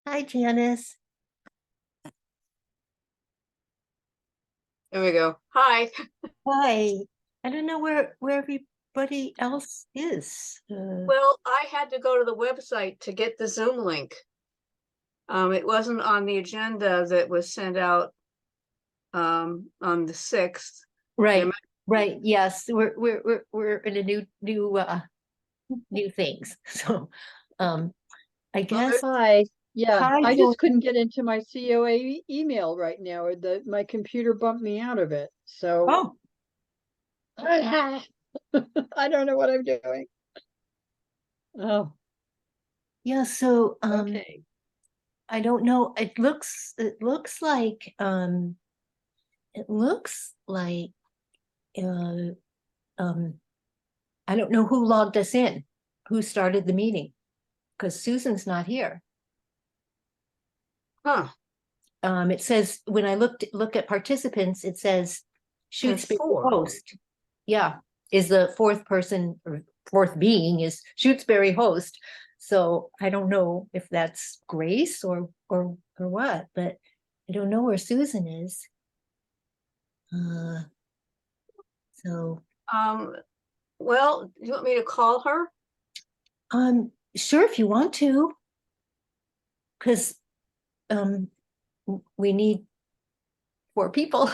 Hi, Janice. There we go. Hi. Hi. I don't know where everybody else is. Well, I had to go to the website to get the Zoom link. It wasn't on the agenda that was sent out on the 6th. There Right, might- right. Yes, we're in a new things. So, um, I well, guess. Hi. Yeah, Hi, I just couldn't Joanne. get into my COA email right now, or my computer bumped me out of it. So Oh, I don't know what I'm doing. Oh, yeah. So, okay. I don't know. It looks like, uh, um, I don't know who logged us in, who started the meeting, because Susan's not here. Huh. It says when I look at participants, it says There's Shutesbury 4. host. Yeah, is the fourth person or fourth being is Shutesbury host. So I don't know if that's Grace or what, but I don't know where Susan is. So Well, do you want me to call her? sure if you want to, because um we need 4 people.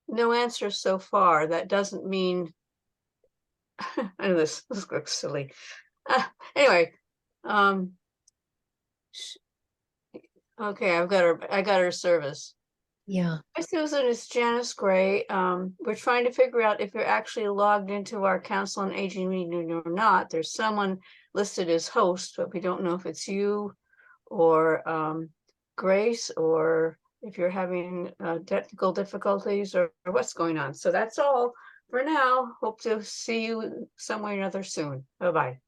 No answer so far. That doesn't mean I know this looks silly. Anyway, um, okay, I got her service. Yeah. Hi, Susan, it's Janice Gray. We're trying to figure out if you're actually logged into our Council on Aging meeting or not. There's someone listed as host, but we don't know if it's you or Grace, or if you're having technical difficulties or what's going on. So that's all for now. Hope to see you some way or another soon. Bye-bye.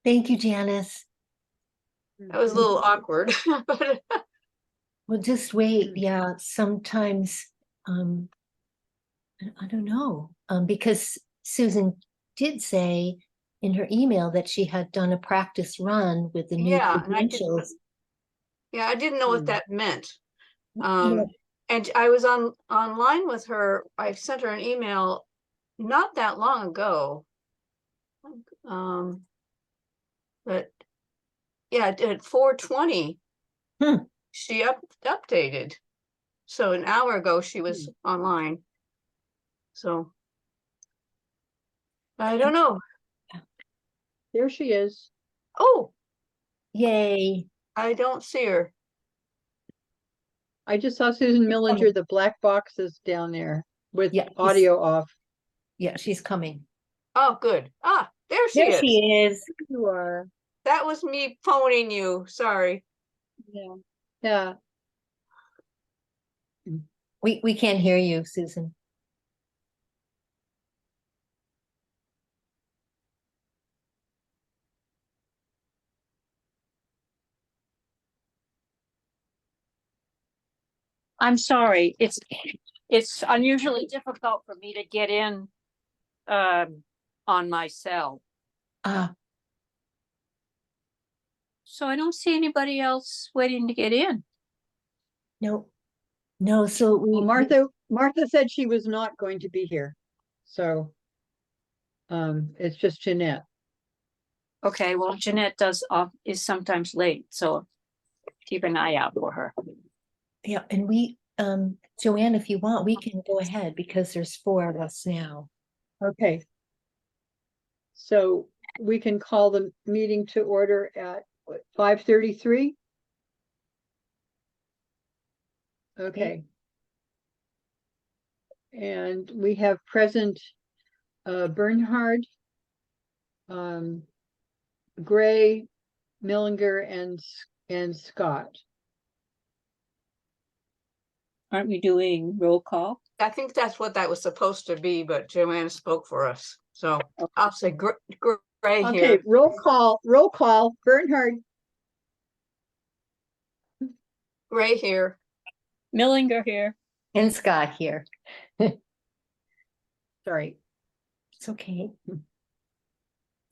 Thank you, Janice. That was a little awkward, but Well, just wait. Yeah, sometimes um I don't know. Because Susan did say in her email that she had done a practice run with the new yeah, credentials. I didn't know what that meant. Yeah. And I was online with her. I sent her an email not that long ago. Um, but yeah, at 4:20, Hmm. she updated. So an hour ago she was online. So I don't know. There she is. Oh, Yay. I don't see her. I just saw Susan She's Millinger, coming. the black boxes down there with Yeah, audio off. she's coming. Oh, good. Ah, there she There is. she is. You are. That was me phoning you. Sorry. Yeah. Yeah. We can't hear you, Susan. I'm sorry. It's unusually difficult for me to get in on my cell. Ah, So I don't see anybody else waiting to get in. no, no. So Well, Martha said she was not going to be here. So it's just Jeanette. Okay, well, Jeanette is sometimes late, so keep an eye out for her. yeah, and Joanne, if you want, we can go ahead because there's 4 of us now. Okay. So we can call the meeting to order at 5:33. Okay. And we have present Bernhard, Gray, Millinger, and Scott. Aren't we doing roll call? I think that's what that was supposed to be, but Joanne spoke for us. So I'll say Gray Okay, here. roll call, Bernhard, Gray here. Millinger here. And Scott here. sorry. It's okay.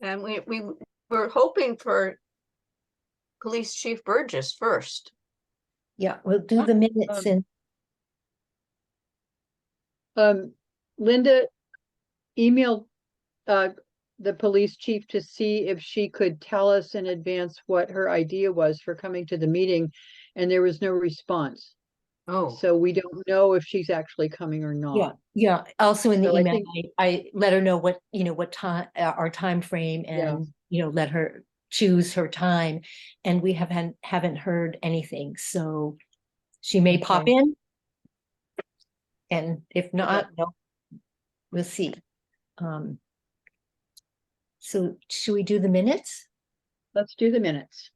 And we were hoping for Police Chief Burgess first. Yeah, we'll do the minutes Um, and Linda emailed the police chief to see if she could tell us in advance what her idea was for coming to the meeting, and there was no response. Oh, So we don't know if she's actually coming or yeah, not. yeah. Also in the So I email, think- I let her know what, what time, our time frame Yeah. and, let her choose her time. And we haven't heard anything, so she may pop Okay. in. And if not, no, we'll see. So should we do the minutes? Let's do the minutes.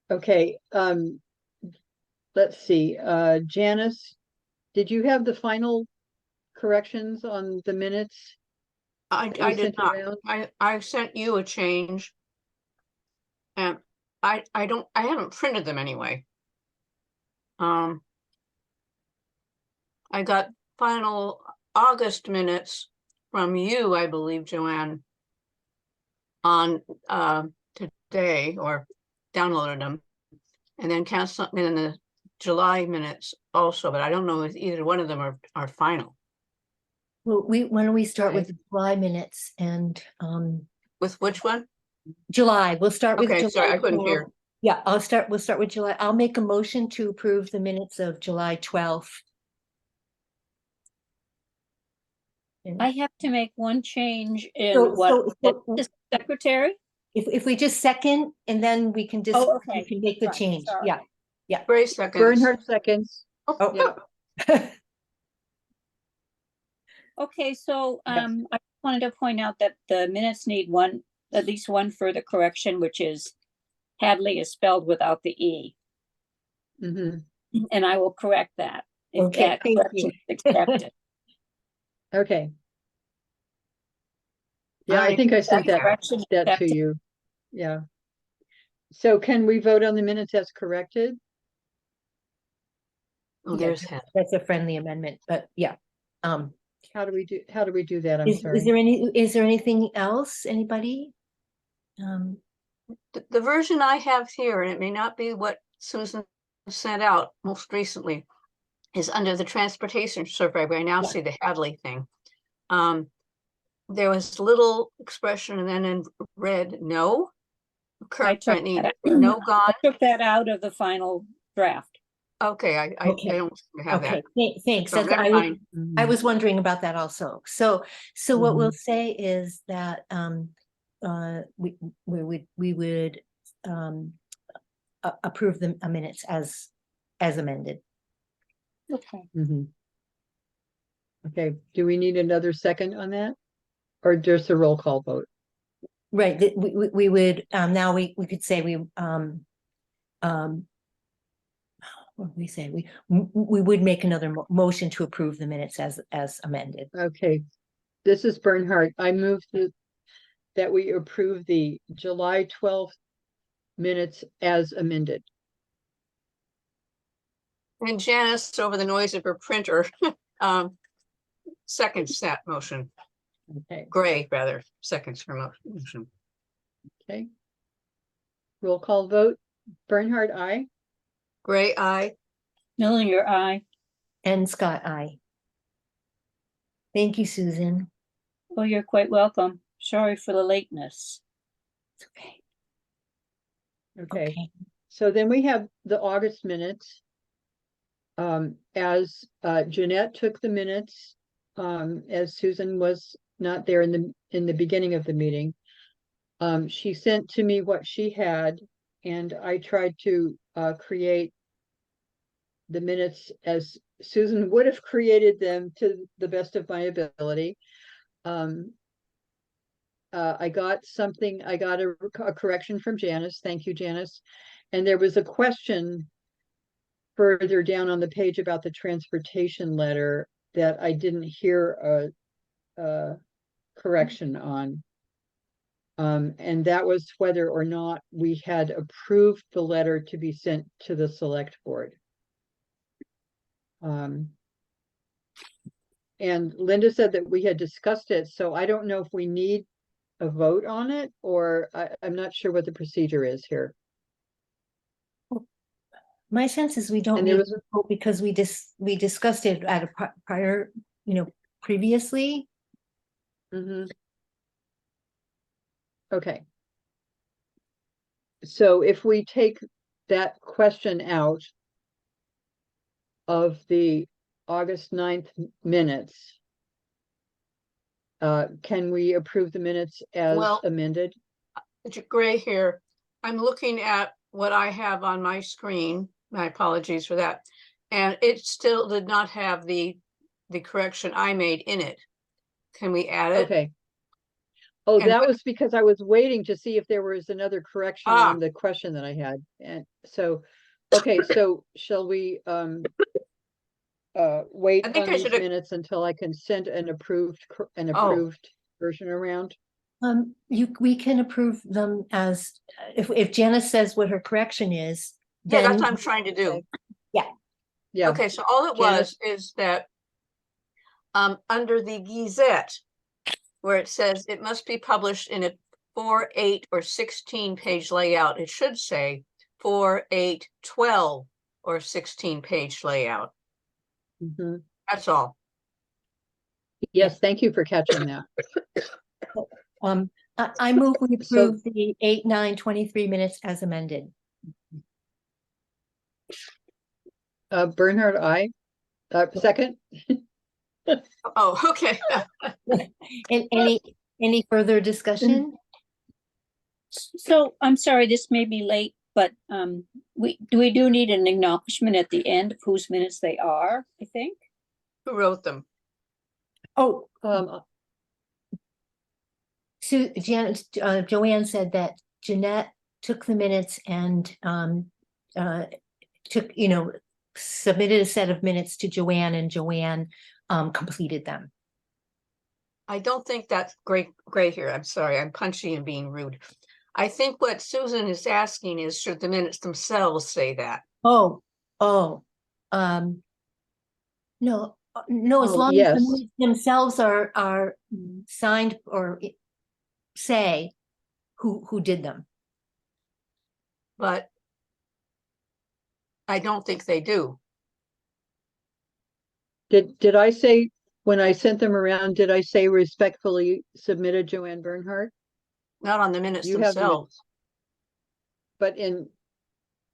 Okay, let's see, Janice, did you have the final corrections on the minutes? I that you did sent not. around? I sent you a change. And I haven't printed them anyway. I got final August minutes from you, I believe, Joanne, on today, or downloaded them. And then cancel in the July minutes also, but I don't know if either one of them are final. Well, why don't we start with Okay. the July minutes and, With which one? July, we'll start with Okay, July. sorry, I couldn't hear. 12th. Yeah, we'll start with July. I'll make a motion to approve the minutes of July 12th. And I have to make one change in So- what so- the secretary. if we just second and then we can just, Oh, we okay. can make the Right, change. sorry. Yeah. Gray seconds. Bernhard seconds, Oh, yeah, Okay, so Yes. I wanted to point out that the minutes need at least one further correction, which is Hadley is spelled without the E, mhm, and I will correct that. If Okay, that thank correction you. is accepted. okay. Yeah, I Alright, think I sent That that correction to accepted. you, yeah. So can we vote on the minutes as corrected? Oh, Yeah, there's Heather. that's a friendly amendment, but yeah. How do we do that? I'm Is sorry. there anything else, anybody? The version I have here, and it may not be what Susan sent out most recently, is under the transportation survey, where I now Yeah. see the Hadley thing. There was little expression and then in red, no. I Current took need, that no gone. took that out of the final draft. Okay, I Okay. don't have Okay, that. thanks. So That's, never I mind. Mhm. was wondering about that also. So what we'll Mhm. say is that, we would, approve the minutes as amended. Okay. Mhm. Okay, do we need another second on that? Or just a roll call vote? Right, that we would, now we could say what do we say? We would make another motion to approve the minutes as amended. Okay, this is Bernhardt. I move that we approve the July 12th minutes as amended. And Janice, over the noise of her printer, seconds that motion. Okay, Gray, rather, seconds her motion. okay. Roll call vote. Bernhardt, aye. Gray, aye. Millinger, aye. And Scott, aye. Thank you, Susan. Oh, you're quite welcome. Sorry for the lateness. It's okay. Okay, Okay. so then we have the August minutes. As Jeanette took the minutes, as Susan was not there in the beginning of the meeting. She sent to me what she had, and I tried to create the minutes as Susan would have created them to the best of my ability. I got something, I got a correction from Janice. Thank you, Janice. And there was a question further down on the page about the transportation letter that I didn't hear a correction on. And that was whether or not we had approved the letter to be sent to the select board. And Linda said that we had discussed it, so I don't know if we need a vote on it, or I'm not sure what the procedure is here. My sense is we don't And there need was to vote because we discussed it at a prior, previously. Okay. So if we take that question out of the August 9th minutes, can we approve the minutes as Well- amended? Gray here. I'm looking at what I have on my screen. My apologies for that. And it still did not have the correction I made in it. Can we add it? Okay. Oh, And that what- was because I was waiting to see if there was another correction Ah. on the question that I had. And so, okay, so shall we wait I think on I these should've- minutes until I can send an approved Oh. version around? We can approve them as, if Janice says what her correction is, Yeah, that's then, what I'm trying to do. Yeah, Okay, so all it Janice? was is that under the Gazette, where it says it must be published in a 4, 8, or 16-page layout, it should say 4, 8, 12, or 16-page layout. Mhm. That's all. Yes, thank you for catching that. I move we So- approve the 8/9/23 minutes as amended. Bernhard, aye. Second? Oh, okay. And any further discussion? So I'm sorry, this may be late, but we do need an acknowledgement at the end of whose minutes they are, I think. Who wrote them? Oh, Um, Joanne said that Jeanette took the minutes and took, submitted a set of minutes to Joanne, and Joanne completed them. I don't think that's great here. I'm sorry, I'm punchy and being rude. I think what Susan is asking is, should the minutes themselves say that? No, no, as Oh, long as yes. the minutes themselves are signed or say who did them. But I don't think they do. did I say, when I sent them around, did I say respectfully submitted Joanne Bernhardt? Not on the minutes You have them in- themselves. But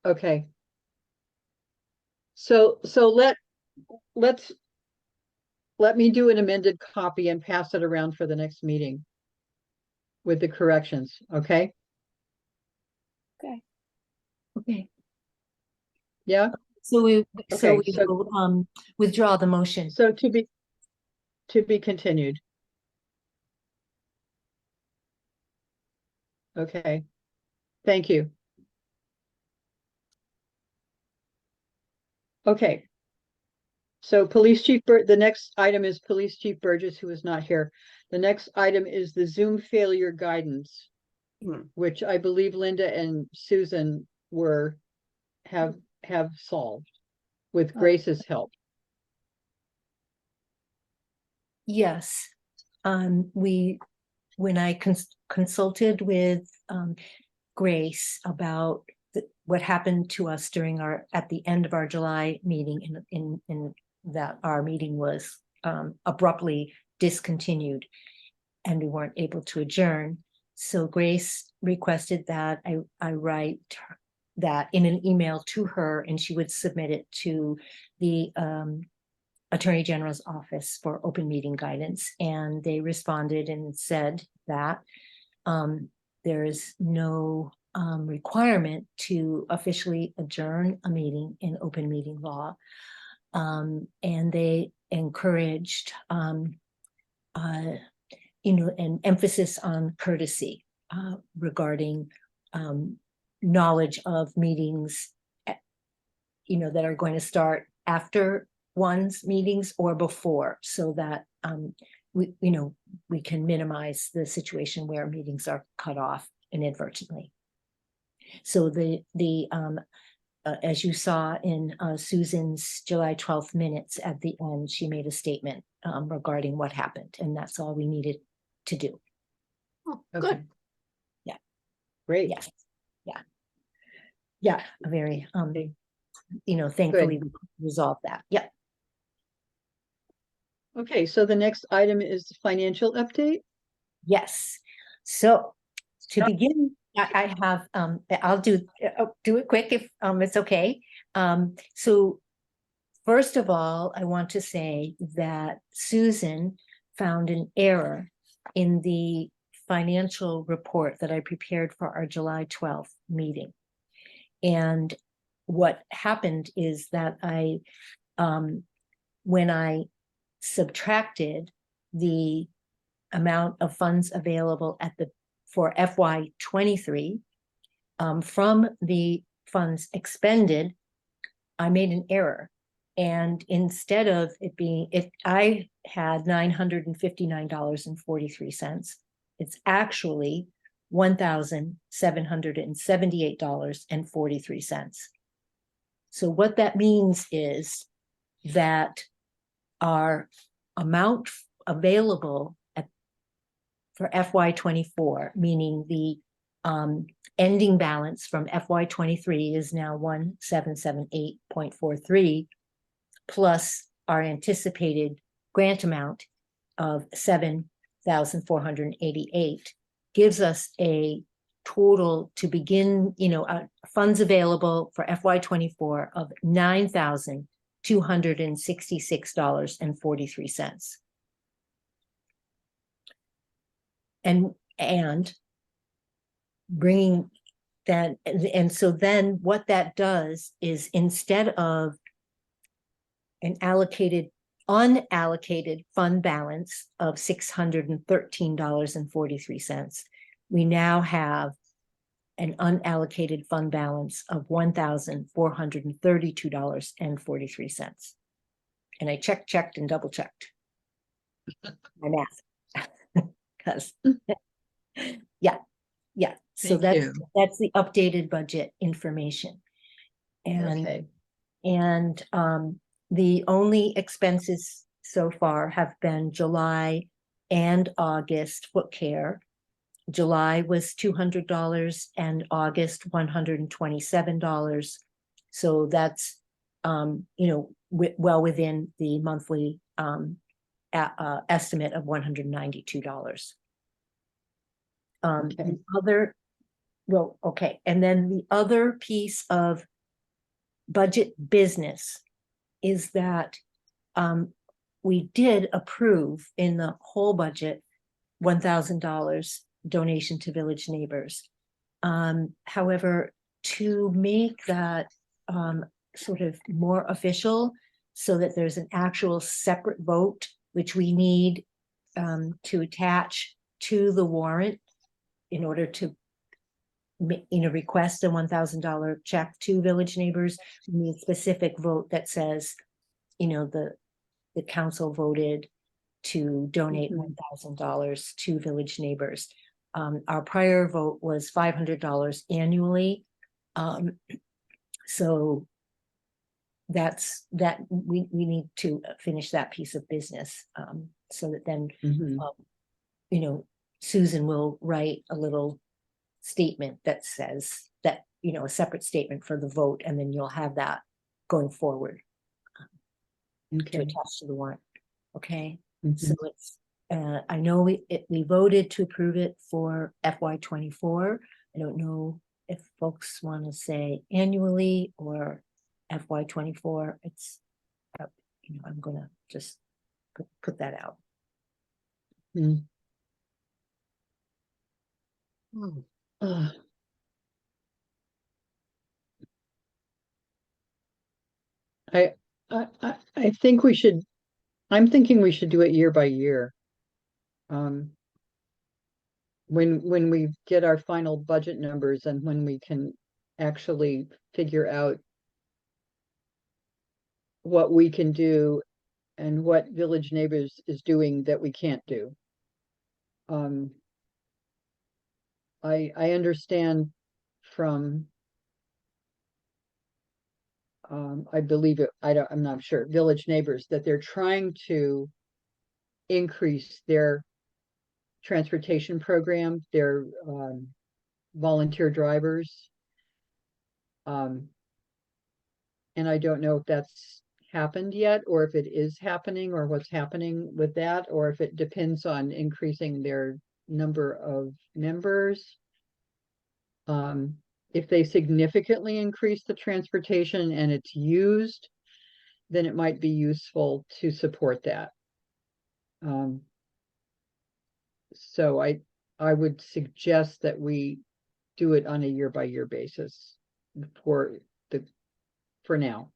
okay. So let me do an amended copy and pass it around for the next meeting with the corrections, okay? Okay, Yeah, so we Okay, will withdraw the motion. so to be continued. Okay, thank you. Okay. So the next item is Police Chief Burgess, who is not here. The next item is the Zoom failure guidance, which I believe Linda and Susan have solved with Grace's help. Yes, when I consulted with Grace about what happened to us during at the end of our July meeting, in that our meeting was abruptly discontinued and we weren't able to adjourn. So Grace requested that I write that in an email to her, and she would submit it to the Attorney General's office for open meeting guidance. And they responded and said that there is no requirement to officially adjourn a meeting in open meeting law. And they encouraged an emphasis on courtesy regarding knowledge of meetings, that are going to start after one's meetings or before, so that we can minimize the situation where meetings are cut off inadvertently. So as you saw in Susan's July 12th minutes at the end, she made a statement regarding what happened, and that's all we needed to do. Oh, Okay. good. Great. Yes. Yeah, a very, Okay. thankfully we resolved that. Yep. Okay, so the next item is the financial update. Yes. So to begin, I have, I'll do it quick if it's okay. So first of all, I want to say that Susan found an error in the financial report that I prepared for our July 12th meeting. And what happened is that when I subtracted the amount of funds available for FY23 from the funds expended, I made an error. And instead of I had $959.43. It's actually $1,778.43. So what that means is that our amount available for FY24, meaning the ending balance from FY23 is now 1,778.43, plus our anticipated grant amount of 7,488, gives us a total to begin, funds available for FY24 of $9,266.43. And bringing that, and so then what that does is, instead of an unallocated fund balance of $613.43, we now have an unallocated fund balance of $1,432.43. And I checked and double checked my math. Because yeah. So Thank that's the updated budget information. And Okay. The only expenses so far have been July and August foot care. July was $200 and August $127. So that's well within the monthly estimate of $192. Okay. And then the other piece of budget business is that we did approve in the whole budget $1,000 donation to Village Neighbors. However, to make that sort of more official, so that there's an actual separate vote, which we need to attach to the warrant in order to request a $1,000 check to Village Neighbors, we need a specific vote that says, the council voted to donate $1,000 to Village Neighbors. Our prior vote was $500 annually. So that's that we need to finish that piece of business, so that then Susan will write a little statement that says that, a separate statement for the vote, and then you'll have that going forward to attach to the warrant. Okay. So it's I know we voted to approve it for FY24. I don't know if folks want to say annually or FY24. It's I'm gonna just put that out. I think I'm thinking we should do it year by year. when we get our final budget numbers and when we can actually figure out what we can do and what Village Neighbors is doing that we can't do. I understand from I believe it, I'm not sure, Village Neighbors, that they're trying to increase their transportation program, their volunteer drivers. And I don't know if that's happened yet, or if it is happening, or what's happening with that, or if it depends on increasing their number of members. If they significantly increase the transportation and it's used, then it might be useful to support that. So I would suggest that we do it on a year-by-year basis for now.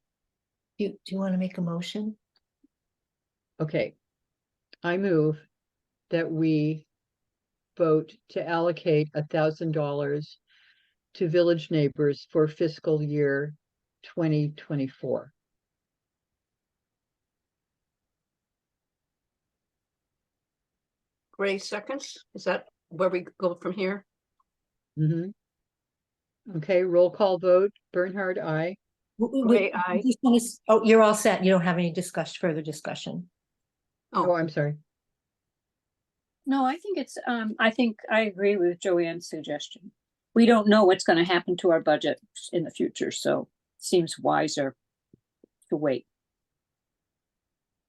Do you want to make a motion? Okay. I move that we vote to allocate $1,000 to Village Neighbors for fiscal year 2024. Gray seconds. Is that where we go from here? Mm-hmm. Okay, roll call vote. Bernhard, aye. Gray, aye. Oh, you're all set. You don't have any further discussion. Oh, I'm sorry. No, I think it's, I think I agree with Joanne's suggestion. We don't know what's gonna happen to our budget in the future, so it seems wiser to wait.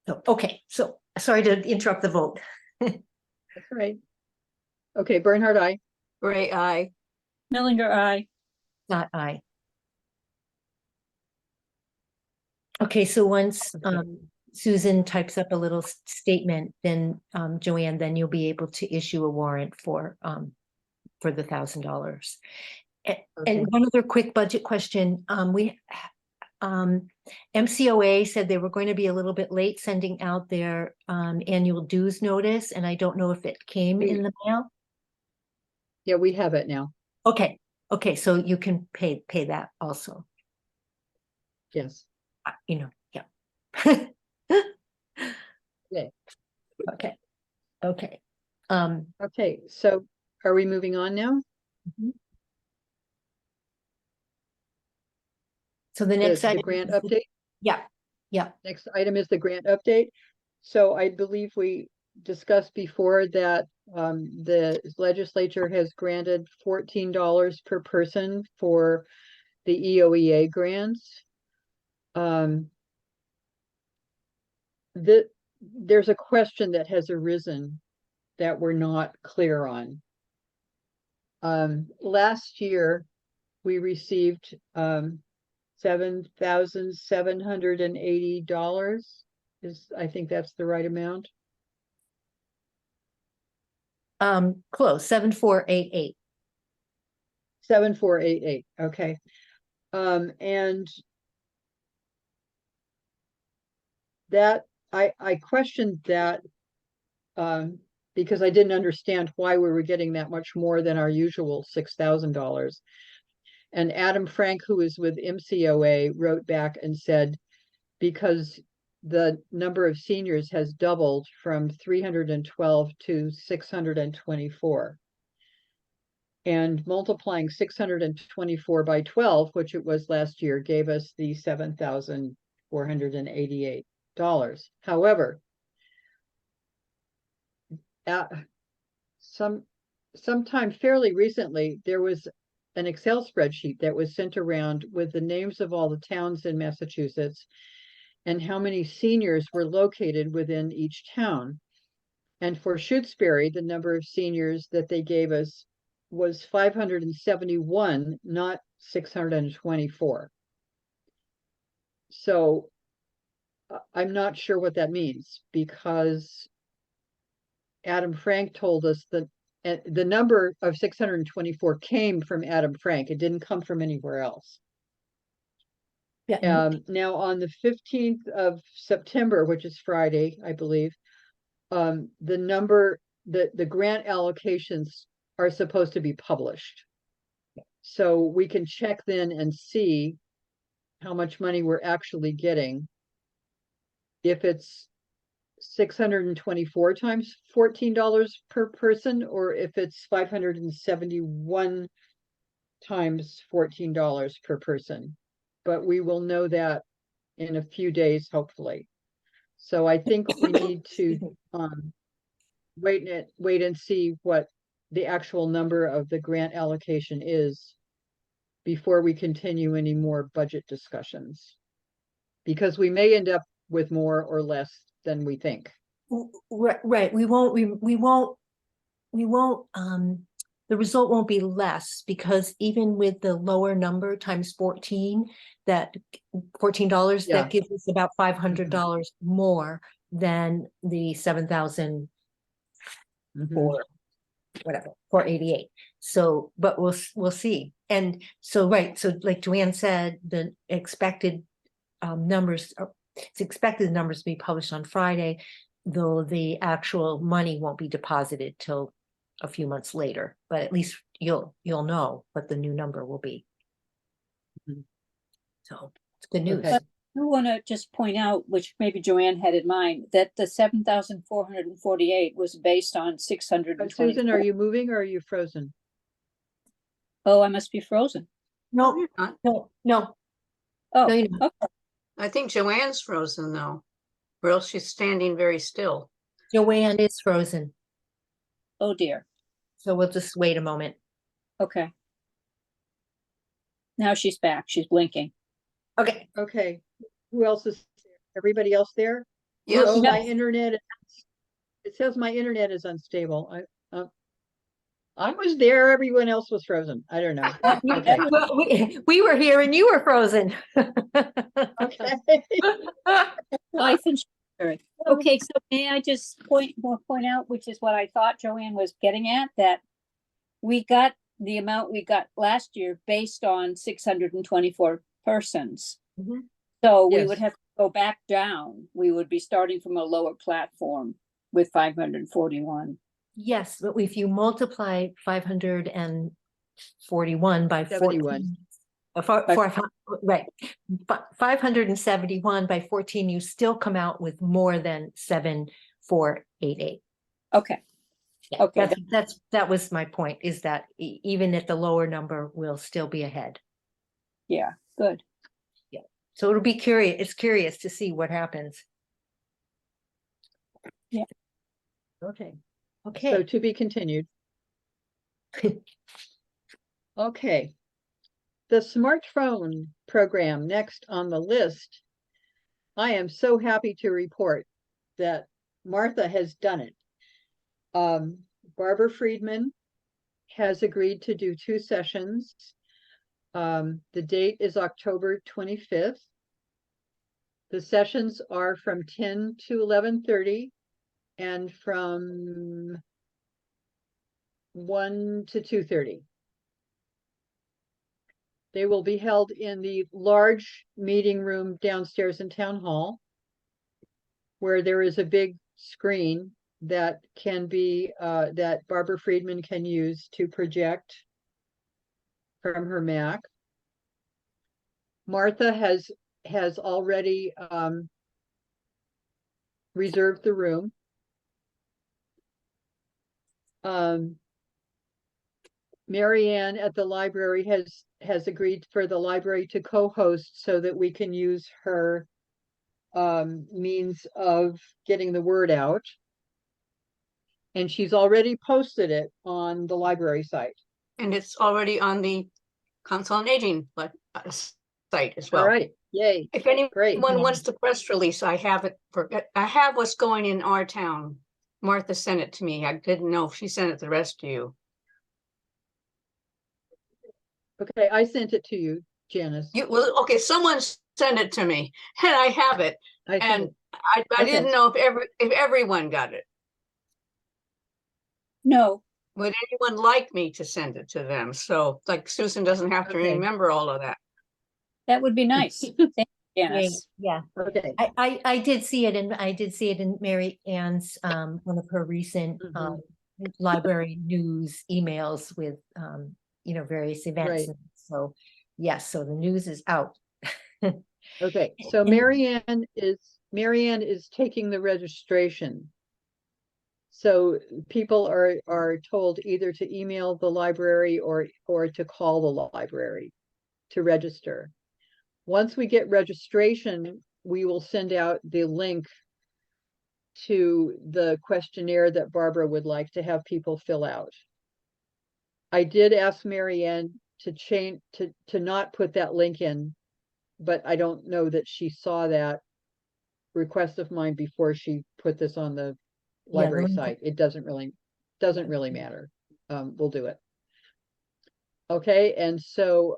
So, okay, so sorry to interrupt the vote. That's right. Okay, Bernhard, aye. Gray, aye. Millinger, aye. Not aye. Okay, so once Susan types up a little statement, then Joanne, then you'll be able to issue a warrant for the $1,000. Okay. And one other quick budget question. MCOA said they were going to be a little bit late sending out their annual dues notice, and I don't know if it came in the mail. Yeah, we have it now. Okay, so you can pay that also. Yes. Yeah. Okay. Okay. Okay, so are we moving on now? So the next The item. grant update? Yeah. Next item is the grant update. So I believe we discussed before that the legislature has granted $14 per person for the EOEA grants. There's a question that has arisen that we're not clear on. Last year, we received $7,780 I think that's the right amount. Close, 7488. 7488, okay. And that I questioned that because I didn't understand why we were getting that much more than our usual $6,000. And Adam Frank, who is with MCOA, wrote back and said, because the number of seniors has doubled from 312 to 624. And multiplying 624 by 12, which it was last year, gave us the $7,488. However, sometime fairly recently, there was an Excel spreadsheet that was sent around with the names of all the towns in Massachusetts and how many seniors were located within each town. And for Shutesbury, the number of seniors that they gave us was 571, not 624. So I'm not sure what that means, because Adam Frank told us that the number of 624 came from Adam Frank. It didn't come from anywhere else. Yeah. Now on the 15th of September, which is Friday, I believe, the grant allocations are supposed to be published. So we can check then and see how much money we're actually getting. If it's 624 times $14 per person, or if it's 571 times $14 per person. But we will know that in a few days, hopefully. So I think we need to wait and see what the actual number of the grant allocation is before we continue any more budget discussions. Because we may end up with more or less than we think. Right, we won't, the result won't be less, because even with the lower number times 14, that $14, Yeah. that gives us about $500 more than the 7,000 for whatever, 488. So, but we'll see. And so, right, so like Joanne said, the expected numbers, it's expected the numbers to be published on Friday, though the actual money won't be deposited till a few months later, but at least you'll know what the new number will be. So it's good news. Okay. I want to just point out, which maybe Joanne had in mind, that the 7,448 was based on 620. Susan, are you moving or are you frozen? Oh, I must be frozen. No, You're not. no, Oh, No, you're not. okay. I think Joanne's frozen though, or else she's standing very still. Joanne is frozen, Oh dear. so we'll just wait a moment. Okay. Now she's back. She's blinking. Okay, Okay, who else is there? Everybody else there? Yes, Oh, my Yes. internet, it says my internet is unstable. I was there, everyone else was frozen. I don't know. Okay. well, we were here and you were frozen. Okay. Life insurance. Okay, so may I just point out, which is what I thought Joanne was getting at, that we got the amount we got last year based on 624 persons. Mhm. So we Yes. would have to go back down. We would be starting from a lower platform with 541. Yes, but if you multiply 541 by 71. 14, right, 571 by 14, you still come out with more than 7,488. Okay, Yeah, Okay, that was my point, is that even at the lower number, we'll still be ahead. yeah, good. So it'll be curious, it's curious to see what happens. Okay, so Okay, to be continued. Okay. The smartphone program next on the list. I am so happy to report that Martha has done it. Barbara Friedman has agreed to do 2 sessions. The date is October 25th. The sessions are from 10 to 11:30 and from 1 to 2:30. They will be held in the large meeting room downstairs in Town Hall, where there is a big screen that can be, that Barbara Friedman can use to project from her Mac. Martha has already reserved the room. Marianne at the library has agreed for the library to co-host so that we can use her means of getting the word out. And she's already posted it on the library site. and it's already on the Council on Aging site as well. All right, yay, If anyone great. wants the press release, I have it I have what's going in our town. Martha sent it to me. I didn't know if she sent it to the rest of you. Okay, I sent it to you, Janice. Well, okay, someone sent it to me and I have it. I sent And it. I Okay. didn't know if everyone got it. No, Would anyone like me to send it to them? So like Susan doesn't have to Okay. remember all of that. that would be nice. Thank you, Janice. yeah, Okay, I did see it, and I did see it in Mary Ann's one of her recent Mhm. library news emails with, various events. Right. And so, yes, so the news is out. Okay, so And- Marianne is taking the registration. So people are told either to email the library or to call the library to register. Once we get registration, we will send out the link to the questionnaire that Barbara would like to have people fill out. I did ask Marianne to change to not put that link in, but I don't know that she saw that request of mine before she put this on the Yeah, library link- site. It doesn't really matter. We'll do it. Okay, and so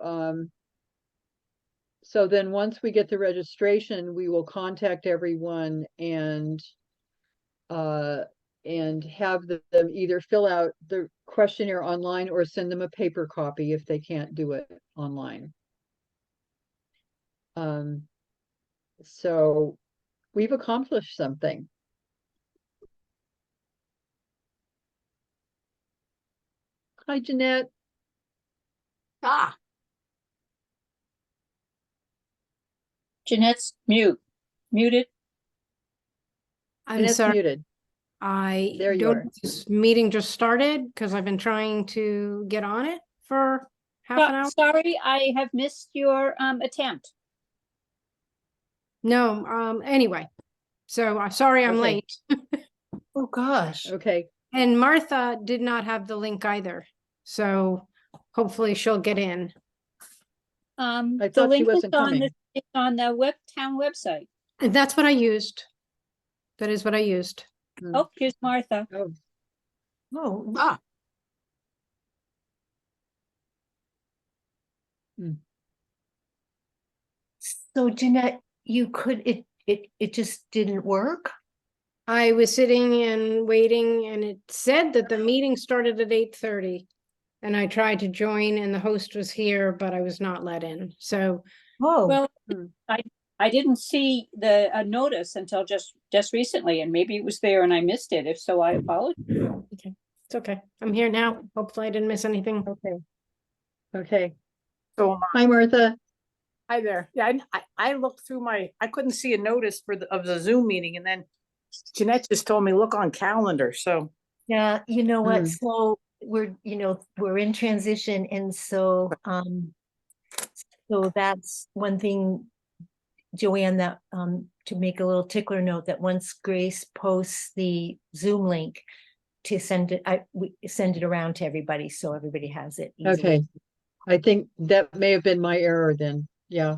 then once we get the registration, we will contact everyone and have them either fill out the questionnaire online or send them a paper copy if they can't do it online. So we've accomplished something. Hi, Jeanette. Ah, Jeanette's muted. I'm Jeanette's sorry, muted. I There you don't, are. this meeting just started because I've been trying to get on it for half an hour. Sorry, I have missed your attempt. No, anyway, so I'm sorry I'm Okay. late. Oh, gosh. Okay, And Martha did not have the link either, so hopefully she'll get in. I The thought she link is wasn't on coming. it's on the town website. And that's what I used. That is what I used. Oh, here's Martha. Oh, Oh, ah, so Jeanette, it just didn't work? I was sitting and waiting and it said that the meeting started at 8:30. And I tried to join and the host was here, but I was not let in. So Oh, Well, Hmm. I didn't see the notice until just recently, and maybe it was there and I missed it. If so, I apologize. it's okay. I'm here now. Hopefully I didn't miss anything. okay. Okay. So Hi, Martha. hi there. Yeah, I looked through I couldn't see a notice of the Zoom meeting, and then Jeanette just told me, look on calendar, so. yeah, you know what? Hmm. So we're in transition and so that's one thing, Joanne, that to make a little tickler note that once Grace posts the Zoom link to send it, we send it around to everybody so everybody has it easily. Okay. I think that may have been my error then. Yeah.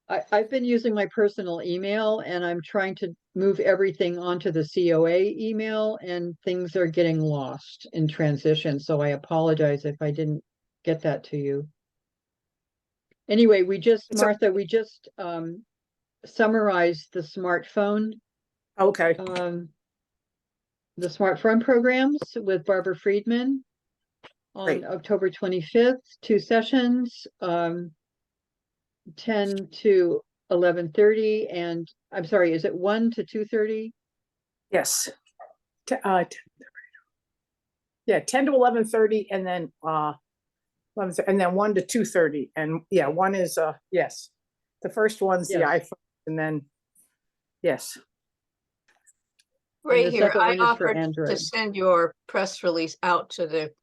I've been using my personal email and I'm trying to move everything onto the COA email and things are getting lost in transition. So I apologize if I didn't get that to you. Anyway, Martha, we just summarized the smartphone Okay, programs with Barbara Friedman on Great. October 25th, 2 sessions, 10 to 11:30, and I'm sorry, is it 1 to 2:30? yes. Yeah, 10 to 11:30 and then 11, and then 1 to 2:30. And yeah, one is yes. The first one's the Yes. iPhone, and then yes. right the here. second I one is for offered to Android. send your press release out to the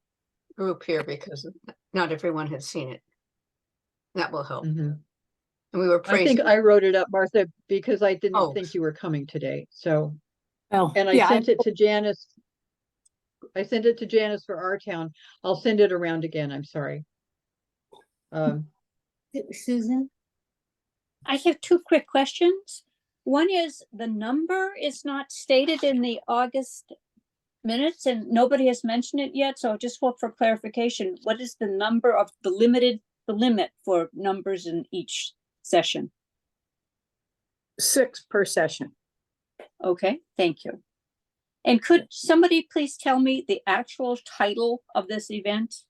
group here because not everyone had seen it. That will help. Mhm. And we were I think praising. I wrote it up, Martha, because I didn't Oh. think you were coming today, so. Oh, And I yeah, sent it to Janice. I sent it to Janice for our town. I'll send it around again, I'm sorry. Susan? I have two quick questions. One is the number is not stated in the August minutes and nobody has mentioned it yet. So I just hope for clarification. What is the number of the limit for numbers in each session? 6 per session. Okay, thank you. And could somebody please tell me the actual title of this event?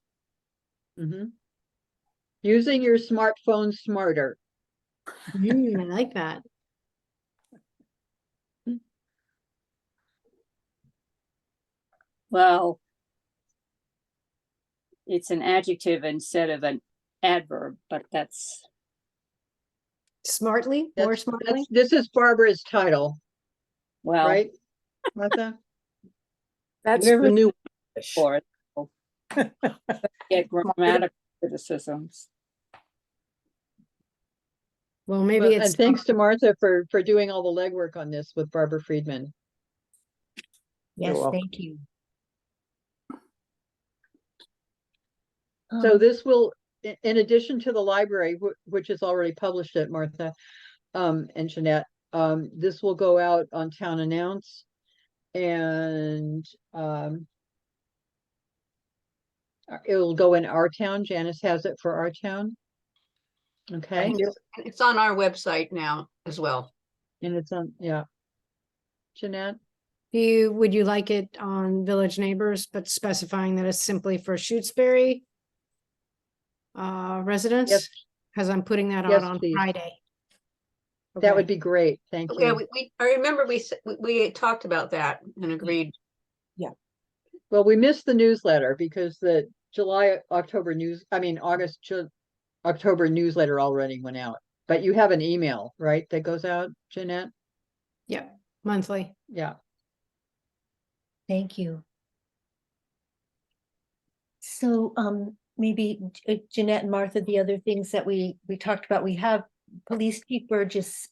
Mhm. Using your smartphone smarter. I like that. Well, it's an adjective instead of an adverb, but that's, Smartly, more smartly. This is Barbara's title, well, right, Martha? That's Whoever- the new. for it. so Get grammatical criticisms. Well, maybe Well, it's and thanks to Martha for doing all the legwork on this with Barbara Friedman. Yes, welcome. thank you. So Um, this will, in addition to the library, which is already published it, Martha, and Jeanette, this will go out on Town Announce and, it will go in our town. Janice has it for our town. Okay, Thank you. It's on our website now as well. and it's on, yeah. Jeanette, would you like it on Village Neighbors, but specifying that it's simply for Shutesbury residents? Yes. Because I'm putting that Yes, out on please. Friday. that would Okay. be great. Thank Yeah, you. I remember we talked about that and agreed. Well, we missed the newsletter because the August, October newsletter already went out. But you have an email, right, that goes out, Jeanette? Yeah, monthly. Yeah. Thank you. So, maybe Jeanette and Martha, the other things that we talked about, we have Police Chief Burgess,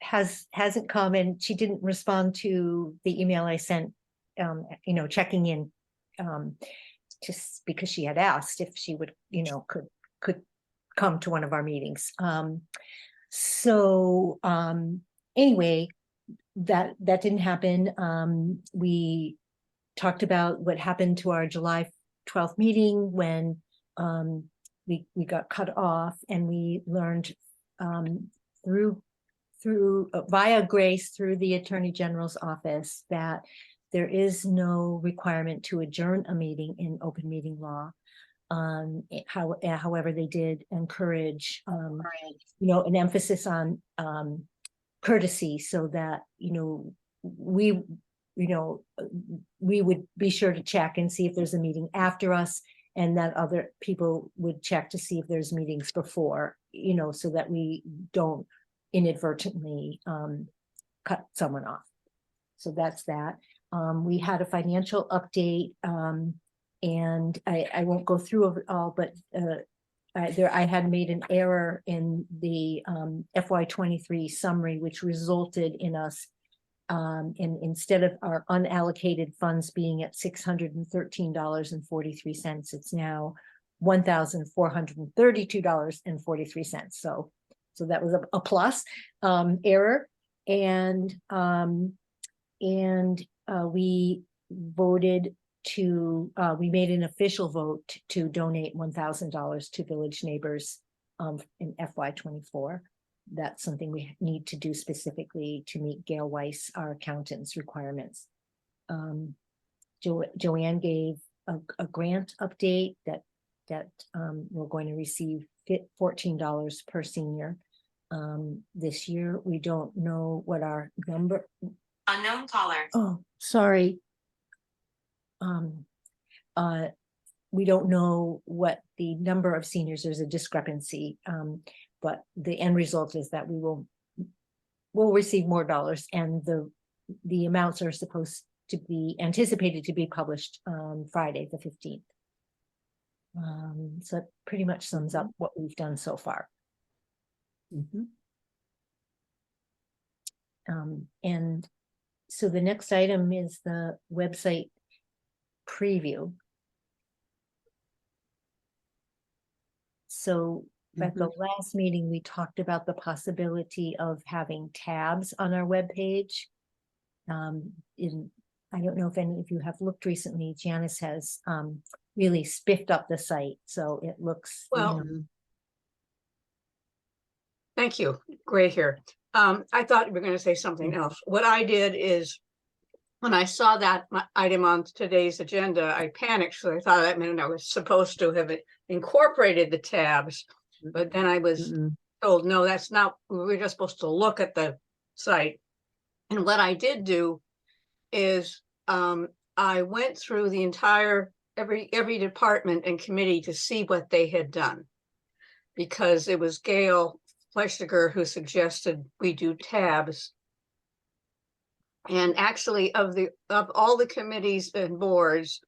hasn't come, and she didn't respond to the email I sent, checking in, just because she had asked if she would, could come to one of our meetings. So, anyway, that didn't happen. We talked about what happened to our July 12th meeting when we got cut off, and we learned through via Grace through the Attorney General's office that there is no requirement to adjourn a meeting in open meeting law. However, they did encourage an emphasis on courtesy, so that we would be sure to check and see if there's a meeting after us, and that other people would check to see if there's meetings before, so that we don't inadvertently cut someone off. So that's that. We had a financial update, and I won't go through it all, but I had made an error in the FY23 summary, which resulted in us instead of our unallocated funds being at $613.43, it's now $1,432.43. So that was a plus error, and we voted to we made an official vote to donate $1,000 to Village Neighbors in FY24. That's something we need to do specifically to meet Gail Weiss, our accountant's requirements. Joanne gave a grant update that we're going to receive $14 per senior this year. We don't know what our number. Unknown caller. Oh, sorry. We don't know what the number of seniors. There's a discrepancy, but the end result is that we'll receive more dollars, and the amounts are supposed to be anticipated to be published Friday, the 15th. So it pretty much sums up what we've done so far. And so the next item is the website preview. So at the last meeting, we talked about the possibility of having tabs on our webpage. I don't know if any of you have looked recently. Janice has really spiffed up the site, so it looks Well, thank you. Gray here. I thought you were going to say something else. What I did is, when I saw that item on today's agenda, I panicked, so I thought that meant I was supposed to have incorporated the tabs. But then I was told, no, that's not, we're just supposed to look at the site. And what I did do is I went through the entire, every department and committee to see what they had done. Because it was Gail Fleischiger who suggested we do tabs. And actually of all the committees and boards,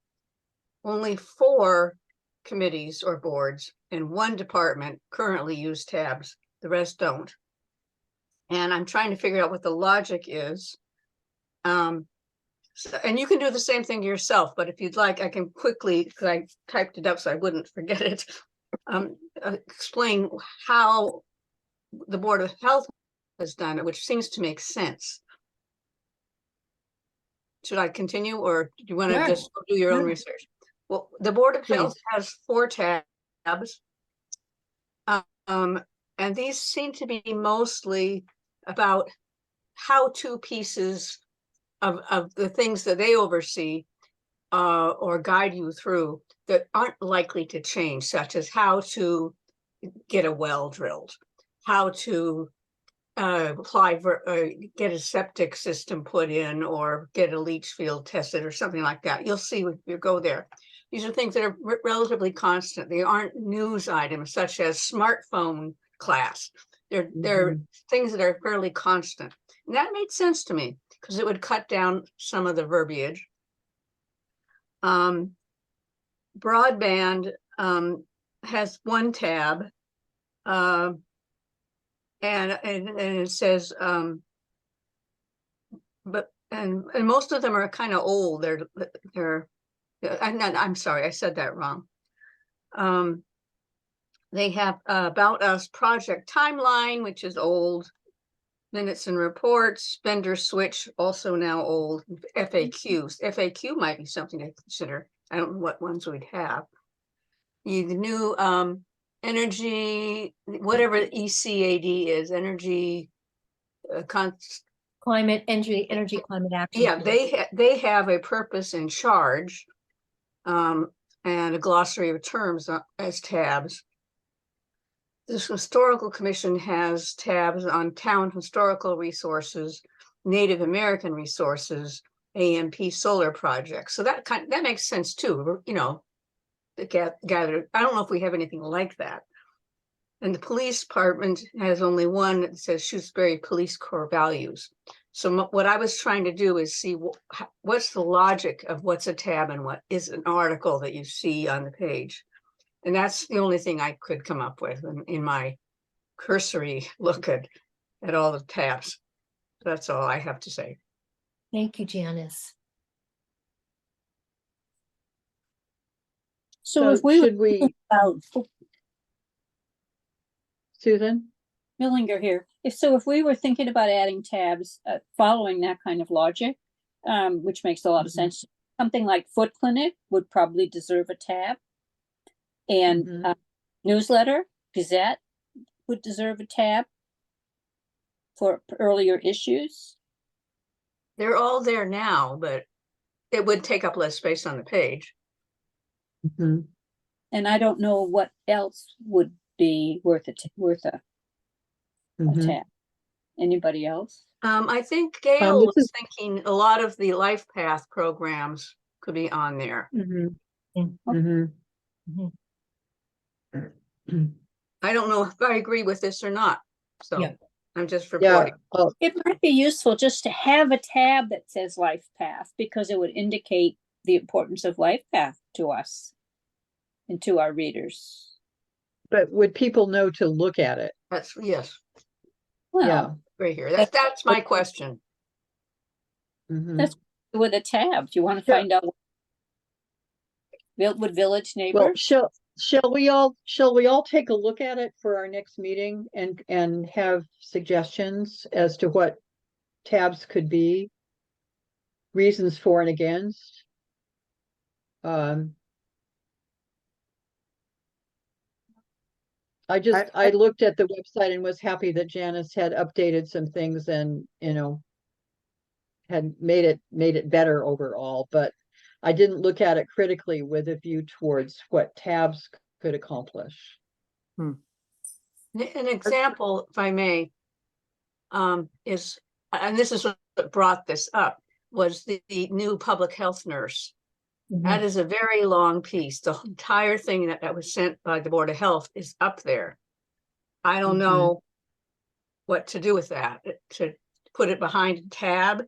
only 4 committees or boards and 1 department currently use tabs. The rest don't. And I'm trying to figure out what the logic is. And you can do the same thing yourself, but if you'd like, I can quickly, because I typed it up so I wouldn't forget it, explain how the Board of Health has done it, which seems to make sense. Should I continue, or do you want to Sure. just do your own Sure. research? Well, the Board of Health Please. has 4 tabs. And these seem to be mostly about how-to pieces of the things that they oversee or guide you through that aren't likely to change, such as how to get a well drilled, how to apply for, get a septic system put in, or get a leach field tested or something like that. You'll see when you go there. These are things that are relatively constant. They aren't news items such as smartphone class. They're things that are fairly constant. And that made sense to me because it would cut down some of the verbiage. Broadband has 1 tab, and it says, but most of them are kind of old. I'm sorry, I said that wrong. They have About Us project timeline, which is old. Minutes and reports, vendor switch, also now old. FAQs. FAQ might be something to consider. I don't know what ones we'd have. The new energy, whatever ECAD is, energy Climate, energy, climate action. yeah, plan. they have a purpose in charge, and a glossary of terms as tabs. This historical commission has tabs on town historical resources, Native American resources, AMP solar projects. So that makes sense too. You know, gather. I don't know if we have anything like that. And the police department has only one that says Shutesbury Police Corps values. So what I was trying to do is see what's the logic of what's a tab and what is an article that you see on the page. And that's the only thing I could come up with in my cursory look at all the tabs. That's all I have to say. Thank you, Janice. So if we, should we, Susan? Millinger here, if we were thinking about adding tabs, following that kind of logic, which makes a lot of sense, something like Foot Clinic would probably deserve a tab. And newsletter, Gazette would deserve a tab for earlier issues. They're all there now, but it would take up less space on the page. And I don't know what else would be worth a tab. Anybody else? I think Gail this was thinking a lot of the Life Path programs could be on there. I don't know if I agree with this or not. So Yeah. I'm just Yeah, reporting. It might be useful just to have a tab that says Life Path, because it would indicate the importance of Life Path to us and to our readers. but would people know to look at it? That's, yes, Well, Yeah. right here. That's my question. That's with a tab. Do you want to Yeah. find out would village Well, neighbors? shall we all take a look at it for our next meeting and have suggestions as to what tabs could be, reasons for and against? I looked at the website and was happy that Janice had updated some things and, had made it better overall, but I didn't look at it critically with a view towards what tabs could accomplish. An example, if I may, is, and this is what brought this up. was the new public health nurse. Mhm. That is a very long piece. The entire thing that was sent by the Board of Health is up there. I don't Mhm. know what to do with that, to put it behind a tab.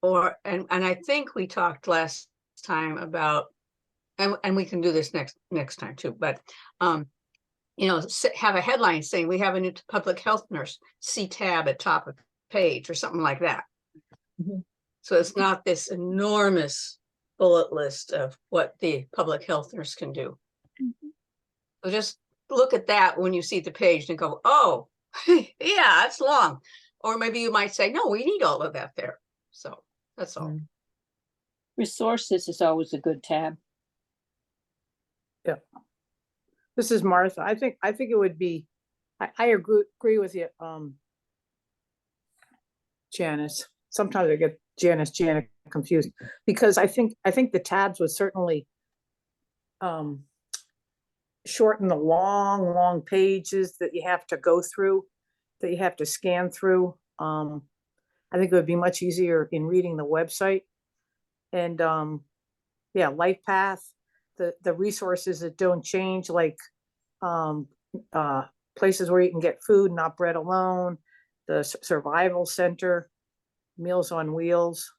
Or, and I think we talked last time about, and we can do this next time too, but, you know, have a headline saying we have a new public health nurse, see tab at top of page or something like that. Mhm. So it's not this enormous bullet list of what the public health nurse can do. So just look at that when you see the page and go, oh, yeah, that's long. Or maybe you might say, no, we need all of that there. So that's all. Mm. Resources is always a good tab. This is Martha. I think it would be, I agree with you, Janice. Sometimes I get Janet confused, because I think the tabs would certainly shorten the long pages that you have to go through, that you have to scan through. I think it would be much easier in reading the website. And yeah, Life Path, the resources that don't change, like places where you can get food, not bread alone, the survival center, Meals on Wheels.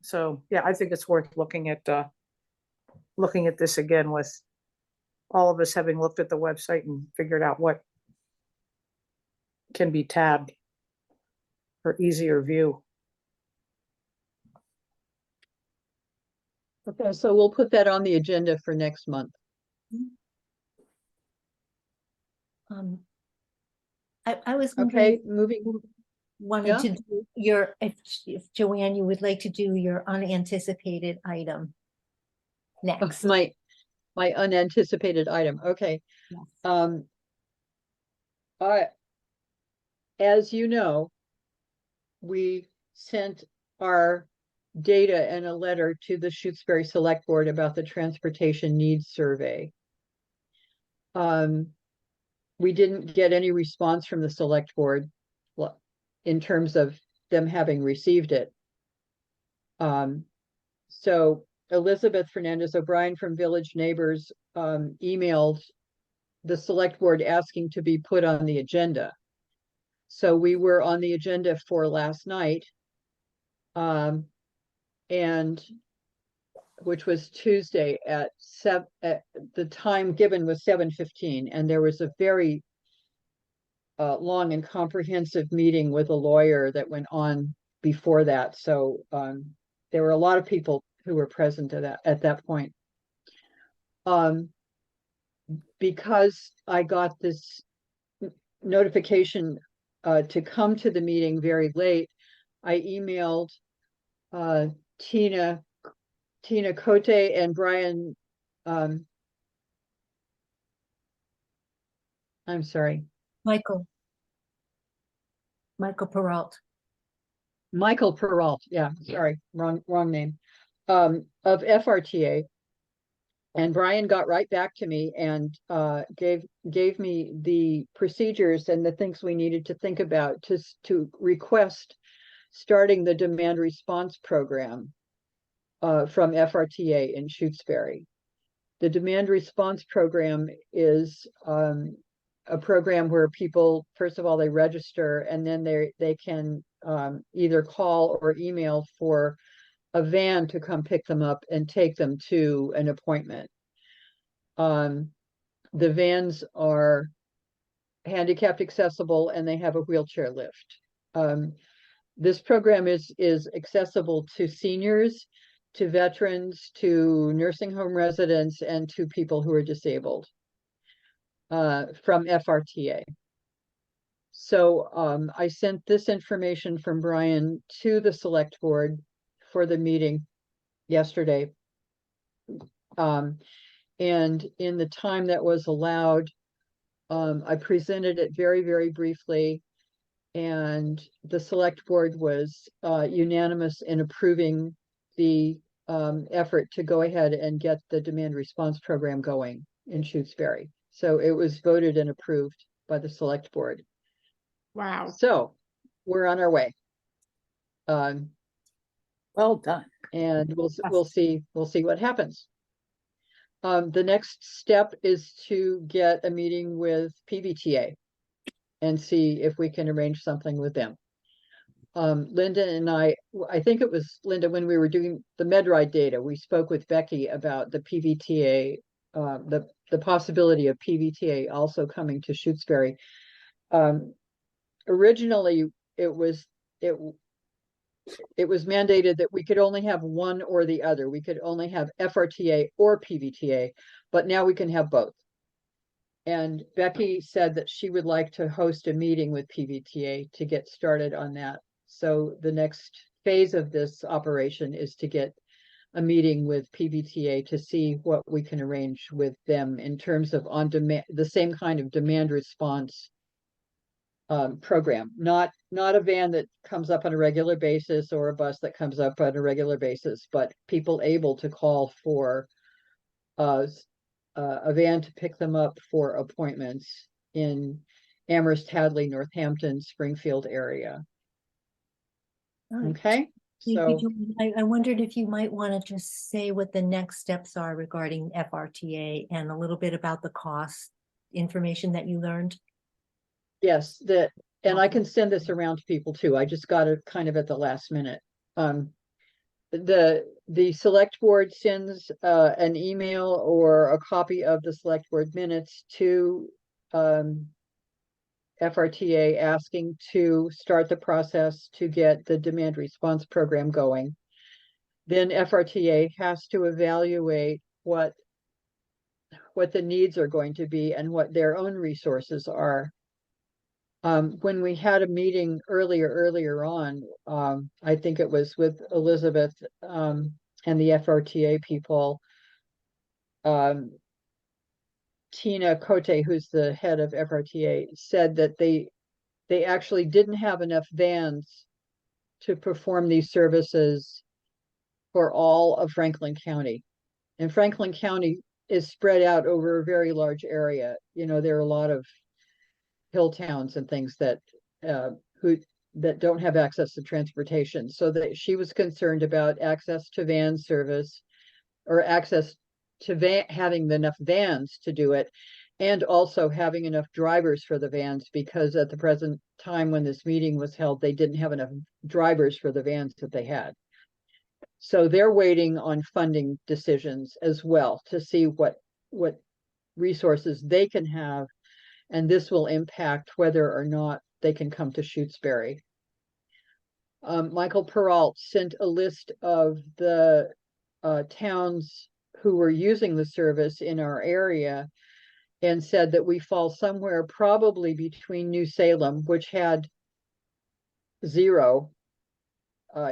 So yeah, I think it's worth looking at this again, with all of us having looked at the website and figured out what can be tabbed for easier view. Okay, so we'll put that on the agenda for next month. I was Okay, wondering, moving, wanted yeah? to do your, if Joanne, you would like to do your unanticipated item next. My unanticipated item, okay. Yes. As you know, we sent our data and a letter to the Shutesbury Select Board about the Transportation Needs Survey. We didn't get any response from the Select Board in terms of them having received it. So Elizabeth Fernandez O'Brien from Village Neighbors emailed the Select Board asking to be put on the agenda. So we were on the agenda for last night, and which was Tuesday at the time given was 7:15, and there was a very long and comprehensive meeting with a lawyer that went on before that. So there were a lot of people who were present at that point. Because I got this notification to come to the meeting very late, I emailed Tina Cote and Brian. I'm sorry, Michael Peralt. Michael Peralt. Yeah, sorry, wrong name. Of FRTA. And Brian got right back to me and gave me the procedures and the things we needed to think about to request starting the demand response program from FRTA in Shutesbury. The demand response program is a program where people, first of all, they register, and then they can either call or email for a van to come pick them up and take them to an appointment. The vans are handicapped accessible and they have a wheelchair lift. This program is accessible to seniors, to veterans, to nursing home residents, and to people who are disabled from FRTA. So I sent this information from Brian to the Select Board for the meeting yesterday. And in the time that was allowed, I presented it very, very briefly, and the Select Board was unanimous in approving the effort to go ahead and get the demand response program going in Shutesbury. So it was voted and approved by the Select Board. Wow. So we're on our way. Um, Well done. and we'll see what happens. The next step is to get a meeting with PVTA and see if we can arrange something with them. Linda and I think it was Linda, when we were doing the MedRide data, we spoke with Becky about the PVTA, the possibility of PVTA also coming to Shutesbury. Originally, it was mandated that we could only have one or the other. We could only have FRTA or PVTA, but now we can have both. And Becky said that she would like to host a meeting with PVTA to get started on that. So the next phase of this operation is to get a meeting with PVTA to see what we can arrange with them in terms of on demand, the same kind of demand response program, not a van that comes up on a regular basis or a bus that comes up on a regular basis, but people able to call for a van to pick them up for appointments in Amherst, Hadley, Northampton, Springfield area. All right. Okay, Thank so you, Joanne. I wondered if you might want to just say what the next steps are regarding FRTA and a little bit about the cost information that you learned. yes, and I can send this around to people too. I just got it kind of at the last minute. The select board sends an email or a copy of the select board minutes to FRTA asking to start the process to get the demand response program going. Then FRTA has to evaluate what the needs are going to be and what their own resources are. When we had a meeting earlier on, I think it was with Elizabeth and the FRTA people, Tina Cote, who's the head of FRTA, said that they actually didn't have enough vans to perform these services for all of Franklin County. And Franklin County is spread out over a very large area. You know, there are a lot of hill towns and things that that don't have access to transportation. So that she was concerned about access to van service or access to having enough vans to do it, and also having enough drivers for the vans, because at the present time when this meeting was held, they didn't have enough drivers for the vans that they had. So they're waiting on funding decisions as well to see what resources they can have, and this will impact whether or not they can come to Shutesbury. Michael Peralt sent a list of the towns who were using the service in our area and said that we fall somewhere probably between New Salem, which had 0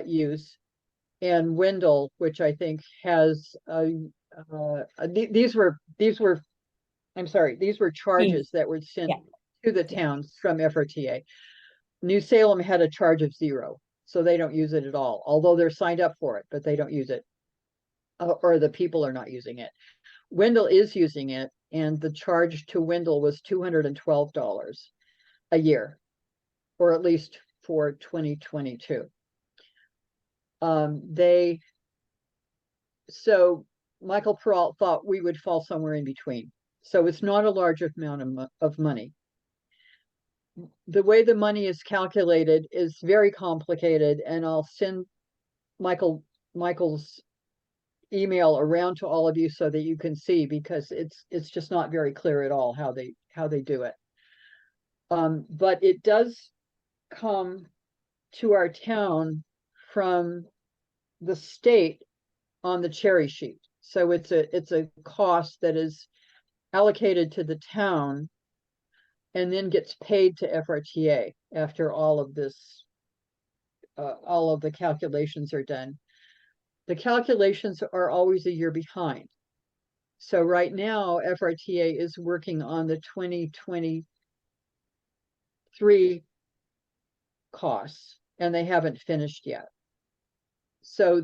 use, and Wendell, which I think has these were charges that were sent to the towns from FRTA. New Salem had a charge of 0, so they don't use it at all, although they're signed up for it, but they don't use it, or the people are not using it. Wendell is using it, and the charge to Wendell was $212 a year, or at least for 2022. So Michael Peralt thought we would fall somewhere in between. So it's not a large amount of money. The way the money is calculated is very complicated, and I'll send Michael's email around to all of you so that you can see, because it's just not very clear at all how they do it. But it does come to our town from the state on the cherry sheet. So it's a cost that is allocated to the town and then gets paid to FRTA after all of this, all of the calculations are done. The calculations are always a year behind. So right now, FRTA is working on the 2023 costs, and they haven't finished yet. So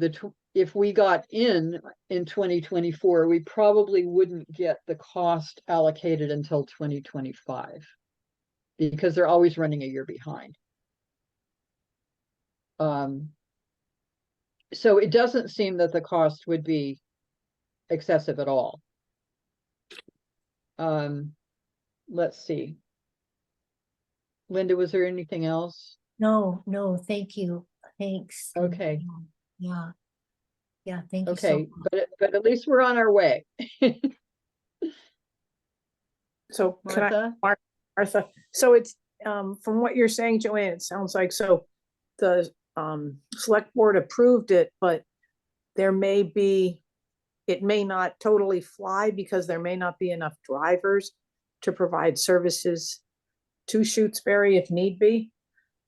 if we got in 2024, we probably wouldn't get the cost allocated until 2025, because they're always running a year behind. so it doesn't seem that the cost would be excessive at all. Let's see. Linda, was there anything else? No, no, thank you. Thanks. Okay. Yeah. Yeah, thank you so Okay, much. but at least we're on our way. So can I, Martha? Martha, so it's, from what you're saying, Joanne, it sounds like, so the, select board approved it, but there may be, it may not totally fly because there may not be enough drivers to provide services to Shutesbury if need be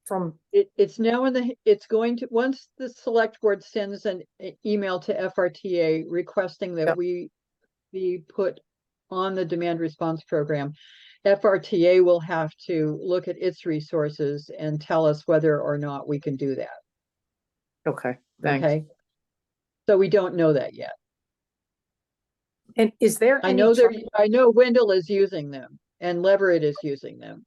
from, It's now it's going to, once the select board sends an email to FRTA requesting that Yep. we be put on the demand response program, FRTA will have to look at its resources and tell us whether or not we can do that. okay, thanks. Okay. So we don't know that yet. And is there I any, know char- I know Wendell is using them and Leverett is using them.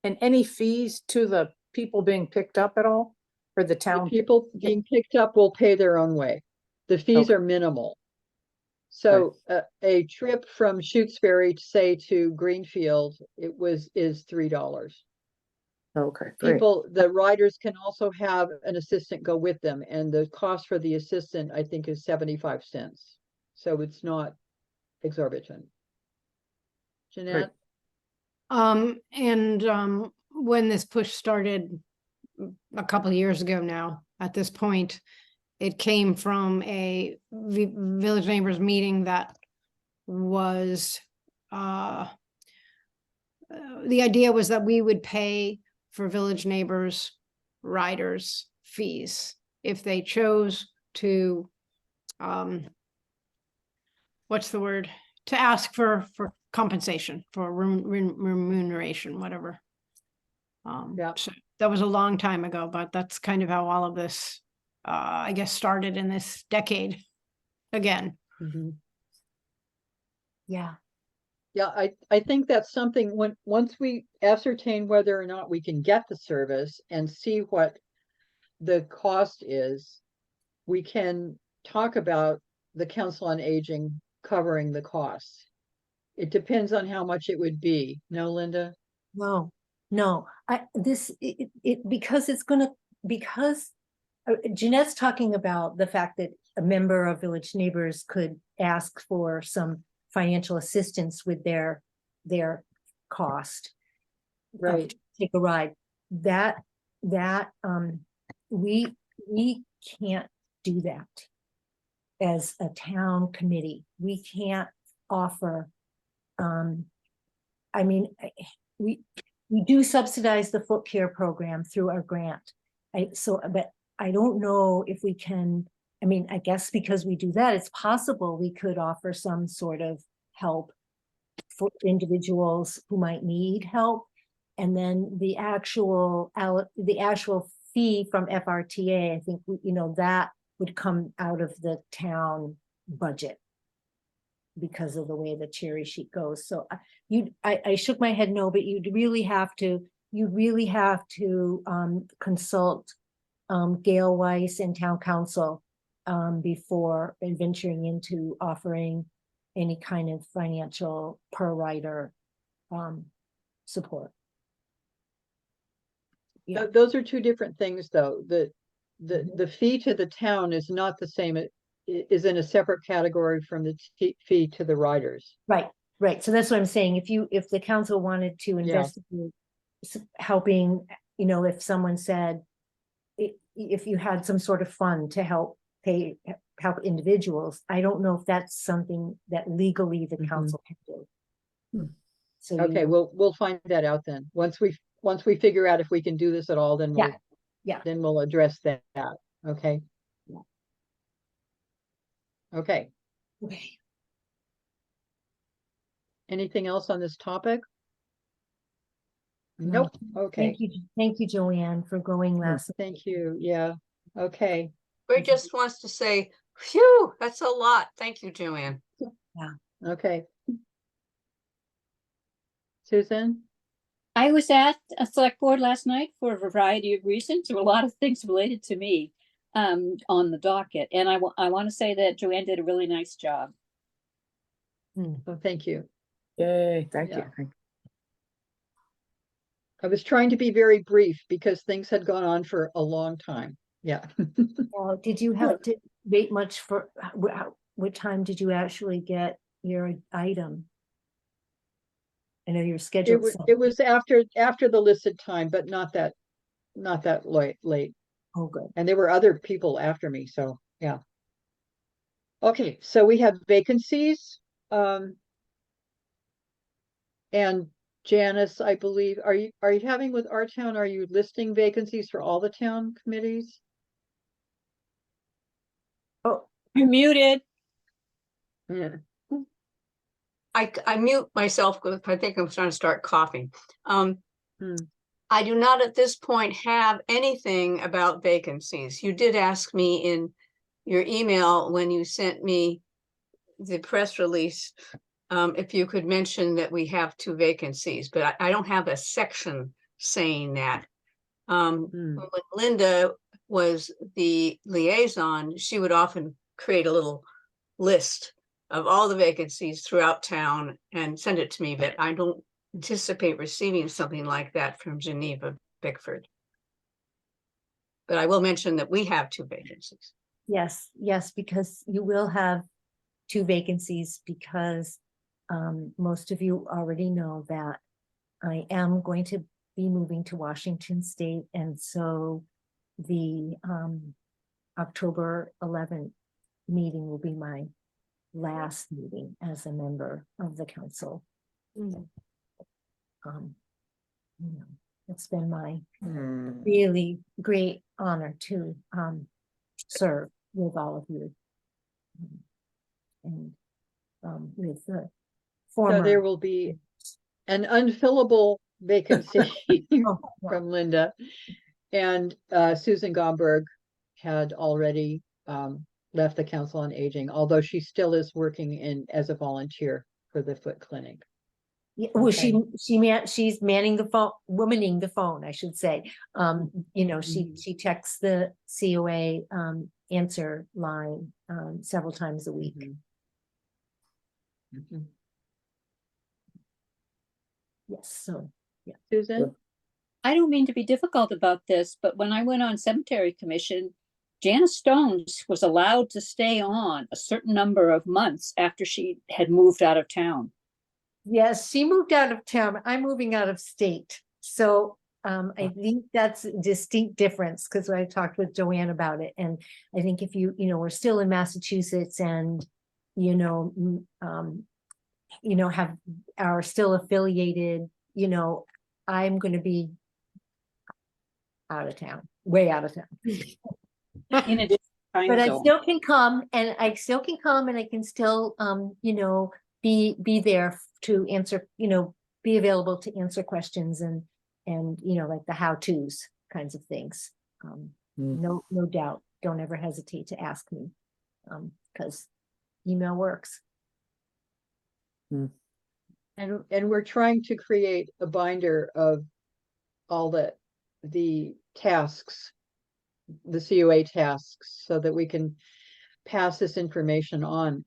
and any fees to the people being picked up at all? For the The town? people being picked up will pay their own way. The fees Okay. are minimal. So a trip from Shutesbury, say to Greenfield, is $3. Okay, great. People, the riders can also have an assistant go with them, and the cost for the assistant, I think, is 75 cents. So it's not exorbitant. Jeanette? When this push started a couple of years ago now, at this point, it came from a village neighbors meeting that was, the idea was that we would pay for village neighbors riders fees if they chose to, what's the word? To ask for compensation, for remuneration, whatever. Yeah. So that was a long time ago, but that's kind of how all of this, I guess, started in this decade again. Mhm. Yeah, Yeah, I think that's something once we ascertain whether or not we can get the service and see what the cost is, we can talk about the Council on Aging covering the costs. It depends on how much it would be. No, Linda? no, no, because Jeanette's talking about the fact that a member of Village Neighbors could ask for some financial assistance with their cost. Right. Take a ride. That we can't do that as a town committee. We can't offer, I mean, we do subsidize the foot care program through our grant. But I don't know if we can, I mean, I guess because we do that, it's possible we could offer some sort of help for individuals who might need help. And then the actual fee from FRTA, I think, that would come out of the town budget because of the way the cherry sheet goes. So I shook my head no, but you'd really have to consult Gail Weiss and town council before venturing into offering any kind of financial per rider support. Yeah. Those are two different things, though. The fee to the town is not the same. It is in a separate category from the fee to the riders. Right. So that's what I'm saying. If the council wanted to investigate helping, if someone said, if you had some sort of fund to help individuals, I don't know if that's something that legally the council can do. So Okay, we'll find that out then. Once we figure out if we can do this at all, then we'll address that. Okay. Yeah. Okay. Okay. Anything else on this topic? No. Nope. Okay. Thank you, Joanne, for going last. Thank you. Yeah. Okay. Ray just wants to say, phew, that's a lot. Thank you, Joanne. Okay. Susan? I was at a select board last night for a variety of reasons. There were a lot of things related to me. on the docket. And I want to say that Joanne did a really nice job. Oh, thank you. Yay, thank you. Yeah. I was trying to be very brief because things had gone on for a long time. Yeah. Well, did you have to wait much for, what time did you actually get your item? I know you're It scheduled. was, some- it was after the listed time, but not that late. Oh, good. And there were other people after me, so yeah. Okay, so we have vacancies. And Janice, I believe, are you having with our town, are you listing vacancies for all the town committees? Oh, You're muted. Yeah. I mute myself because I think I'm trying to start coughing. Hmm. I do not at this point have anything about vacancies. You did ask me in your email when you sent me the press release, if you could mention that we have 2 vacancies, but I don't have a section saying that. Hmm. When Linda was the liaison, she would often create a little list of all the vacancies throughout town and send it to me, but I don't anticipate receiving something like that from Geneva Bickford. But I will mention that we have 2 vacancies. yes, yes, because you will have 2 vacancies because most of you already know that I am going to be moving to Washington State, and so the October 11th meeting will be my last meeting as a member of the council. Mm. You know, it's been my really great honor to serve with all of you. And with the So there former. will be an unfillable vacancy Oh, yeah. from Linda. And Susan Gomberg had already left the Council on Aging, although she still is working as a volunteer for the foot clinic. Yeah, well, Okay. she's manning the phone, womaning the phone, I should say. You know, she checks the COA answer line several times a week. Mhm. Yes, so Susan? I don't mean to be difficult about this, but when I went on cemetery commission, Janice Stones was allowed to stay on a certain number of months after she had moved out of town. yes, she moved out of town. I'm moving out of state. So I think that's a distinct difference because I talked with Joanne about it. And I think if you know, we're still in Massachusetts and, you know, are still affiliated, you know, I'm going to be out of town, way out of town. In a different time But I zone. still can come and I can still, you know, be there to answer, you know, be available to answer questions and, you know, like the how-tos kinds of things. No doubt, don't ever hesitate to ask me, because email works. And we're trying to create a binder of all the tasks, the COA tasks, so that we can pass this information on.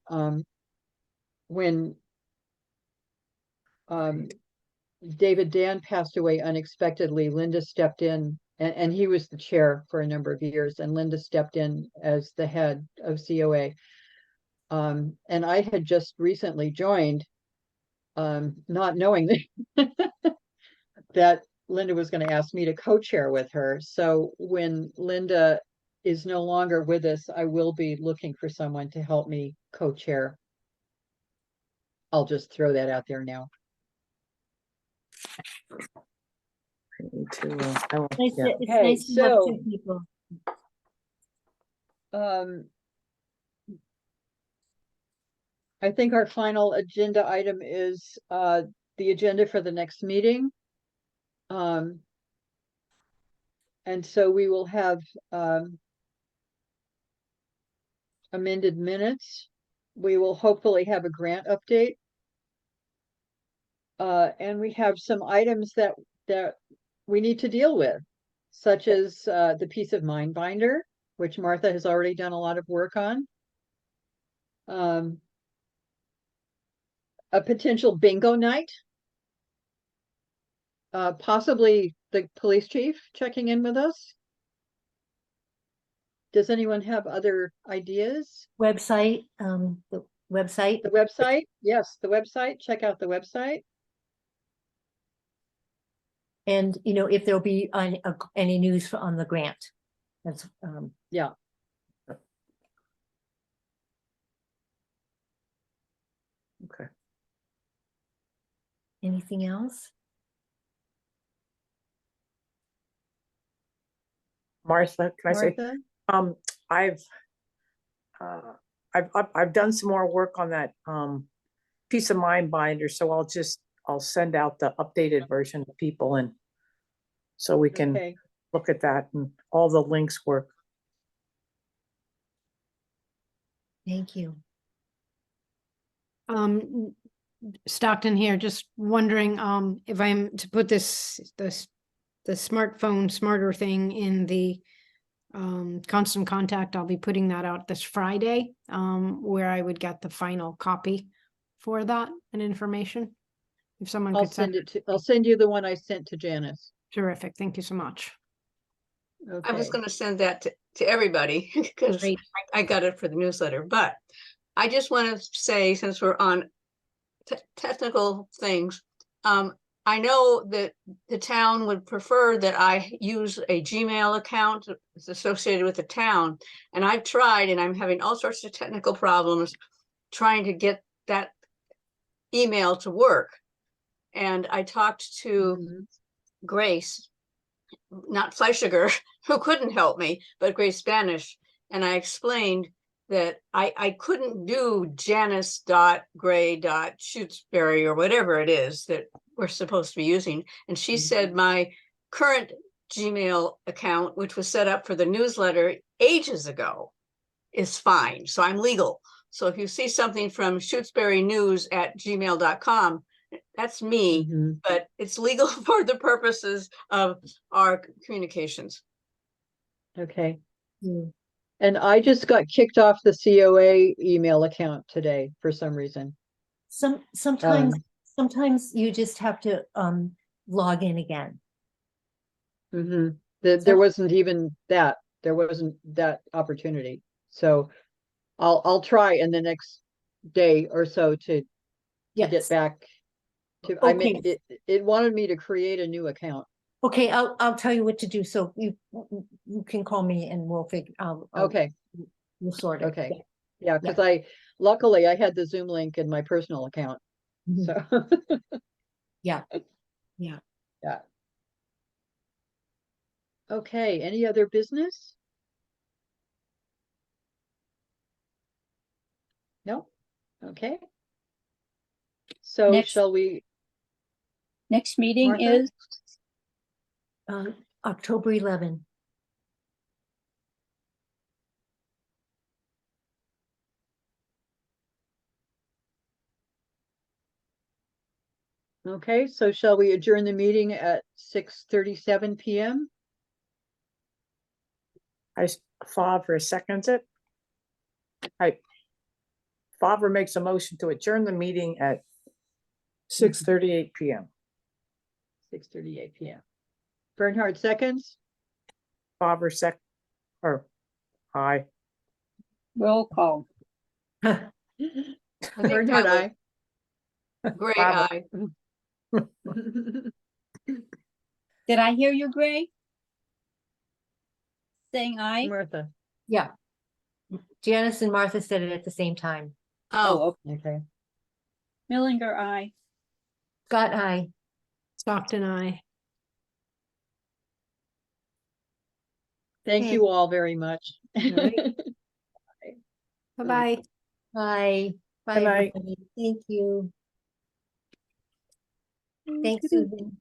When David Dan passed away unexpectedly, Linda stepped in, and he was the chair for a number of years, and Linda stepped in as the head of COA. And I had just recently joined, not knowing that Linda was going to ask me to co-chair with her. So when Linda is no longer with us, I will be looking for someone to help me co-chair. I'll just throw that out there now. It's Okay, nice to have so- 2 people. I think our final agenda item is the agenda for the next meeting. And so we will have amended minutes. We will hopefully have a grant update. And we have some items that we need to deal with, such as the peace of mind binder. which Martha has already done a lot of work on. A potential bingo night. Possibly the police chief checking in with us. Does anyone have other ideas? Website, the website. The website? Yes, the website. Check out the website. And, you know, if there'll be any news on the grant. That's, Yeah. Okay. anything else? Martha, can I say, Martha? um, I've, I've done some more work on that, peace of mind binder, so I'll send out the updated version to people and so we can Okay. look at that and all the links work. Thank you. Stockton here, just wondering, if I'm to put the smartphone smarter thing in the constant contact, I'll be putting that out this Friday, where I would get the final copy for that and information. If someone I'll could send, I'll send you the one I sent to Janice. terrific, thank you so much. I was Okay. gonna send that to everybody because Great. I got it for the newsletter, but I just want to say, since we're on technical things, I know that the town would prefer that I use a Gmail account that's associated with the town. And I've tried and I'm having all sorts of technical problems trying to get that email to work. And I talked to Mhm. Grace, not Fleischiger, who couldn't help me, but Grace Spanish. And I explained that I couldn't do janice.gray.shutesbury or whatever it is that we're supposed to be using. And she said my current Gmail account, which was set up for the newsletter ages ago, is fine. So I'm legal. So if you see something from shutesburynews@gmail.com, that's me, Mhm. but it's legal for the purposes of our communications. Okay. Mm. And I just got kicked off the COA email account today for some reason. Sometimes you just have to log in again. Mhm. There wasn't even that. There wasn't that opportunity. So I'll try in the next day or so to get Yes. back to, I mean, Okay. it wanted me to create a new account. Okay, I'll tell you what to do. So you can call me and we'll figure Okay, we'll sort it. okay. Yeah, because luckily I had the Zoom link in my personal account. Mhm. So Yeah. Yeah. yeah. Okay, any other business? No? Okay. So Next- shall we, Next meeting Martha? is, October 11. Okay, so shall we adjourn the meeting at 6:37 PM? Favre seconds it. Favre makes a motion to adjourn the meeting at 6:38 PM. 6:38 PM. Bernhard seconds? Favre or aye. roll call. I think Bernhard, that aye. was Gray Favre. eye. Did I hear you, Gray? Saying aye? Martha, Yeah. Janice and Martha said it at the same time. Oh, Oh, okay. Millinger, aye. Scott, aye. Stockton, I. Thank Okay. you all very much. right. Bye-bye. Bye. Bye, Good night. everybody. Thank you. Thanks, Susan.